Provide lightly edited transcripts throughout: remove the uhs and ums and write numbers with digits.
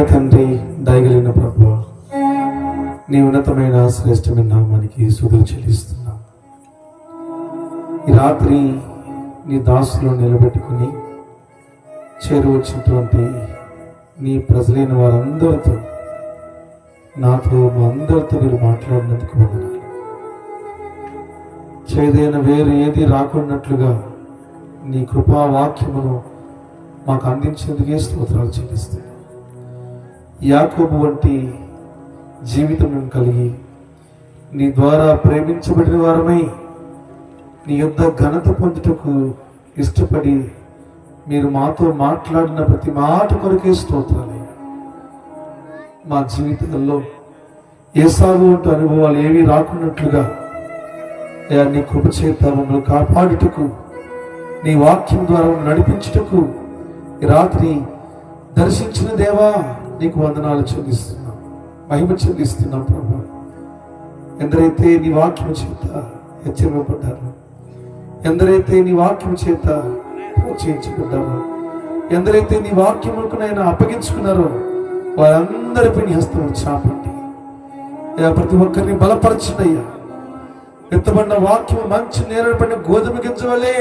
తండ్రి, దయగలిగిన ప్రభువా, నీ ఉన్నతమైన శ్రేష్టమైన నామానికి స్తుతులు చెల్లిస్తున్నాం. ఈ రాత్రి నీ దాసులో నిలబెట్టుకుని చేరువచ్చినటువంటి నీ ప్రజలైన వారందరితో, నాతో మా అందరితో మీరు మాట్లాడినందుకు వందనాలు. చేదైన వేరు ఏది రాకున్నట్లుగా నీ కృపావాక్యమును మాకు అందించేందుకే స్తోత్రాలు చెల్లిస్తున్నాం. యాకోబు వంటి జీవితం మేము కలిగి నీ ద్వారా ప్రేమించబడిన వారమై నీ యొద్ద ఘనత పొందుటకు ఇష్టపడి మీరు మాతో మాట్లాడిన ప్రతి మాట కొరకే స్తోత్రాలు. మా జీవితాల్లో ఏసావు వంటి అనుభవాలు ఏవి రాకున్నట్లుగా నీ కృప చేత మమ్మల్ని కాపాడుటకు, నీ వాక్యం ద్వారా నడిపించుటకు ఈ రాత్రి దర్శించిన దేవా నీకు వందనాలు చెల్లిస్తున్నాం, మహిమ చెల్లిస్తున్నాం. ప్రభు, ఎందరైతే నీ వాక్యం చేత హెచ్చరింపబడ్డారో, ఎందరైతే నీ వాక్యం చేత ప్రోత్సహించబడ్డారో, ఎందరైతే నీ వాక్యములకు నైనా అప్పగించుకున్నారో వారందరిపై నీ హస్తం చాపండి. ప్రతి ఒక్కరిని బలపరచండియ్యా. ఎత్తబడిన వాక్యం మంచి నేరపడిన గోధుమ గింజవలే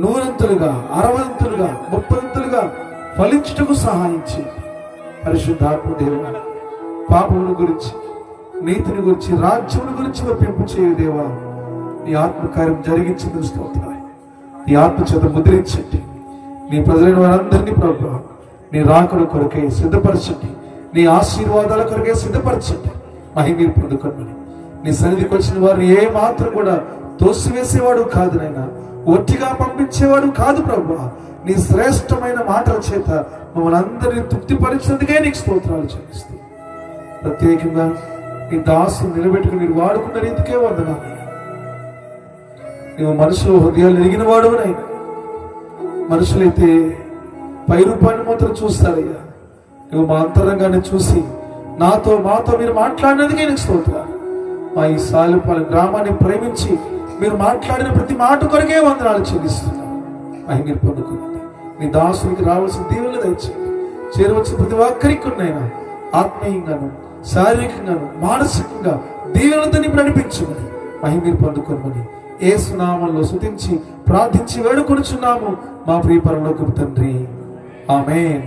నూరంతులుగా, 60 30 ఫలించుటకు సహాయం చేయండి. పరిశుద్ధాత్మ దేవా, పాపముల గురించి, నీతిని గురించి, రాజ్యముల గురించి ఒప్పింపు చేయు దేవా. నీ ఆత్మకార్యం జరిగించింది స్తోత్రాలు. నీ ఆత్మ చేత ముద్రించండి. నీ ప్రజలైన వారందరినీ ప్రభు నీ రాకడ కొరకే సిద్ధపరచండి. నీ ఆశీర్వాదాల కొరకే సిద్ధపరచండి. మహిమ పొందుకోమని నీ సన్నిధికి వచ్చిన వారిని ఏ మాత్రం కూడా తోసివేసేవాడు కాదు నైనా, ఒట్టిగా పంపించేవాడు కాదు ప్రభు. నీ శ్రేష్టమైన మాటల చేత మమ్మల్ని అందరినీ తృప్తిపరిచినందుకే నీకు స్తోత్రాలు చెల్లిస్తూ, ప్రత్యేకంగా నీ దాసును నిలబెట్టుకుని మీరు వాడుకున్న రీతికే వందనాలు. నువ్వు మనుషుల హృదయాలు ఎరిగిన వాడు నైనా, మనుషులైతే పై రూపాన్ని మాత్రం చూస్తారయ్యా. నువ్వు మా అంతరంగాన్ని చూసి మాతో మీరు మాట్లాడినందుకే నీకు స్తోత్రాలు. మా ఈ సాలెపాలెం గ్రామాన్ని ప్రేమించి మీరు మాట్లాడిన ప్రతి మాట కొరకే వందనాలు చెల్లిస్తున్నాను. మహిమ పొందుకున్నది నీ దాసునికి రావాల్సిన దీవెనలు దయచేయండి. చేరవలసిన ప్రతి ఒక్కరికి ఉన్నాయినా ఆత్మీయంగాను, శారీరకంగాను, మానసికంగా దీవెనలతో నీకు నడిపించమని మహిమ పొందుకోమని యేసు నామములో స్తుతించి ప్రార్థించి వేడుకొనుచున్నాము మా ప్రియ పరలోకపు తండ్రి. ఆమేన్.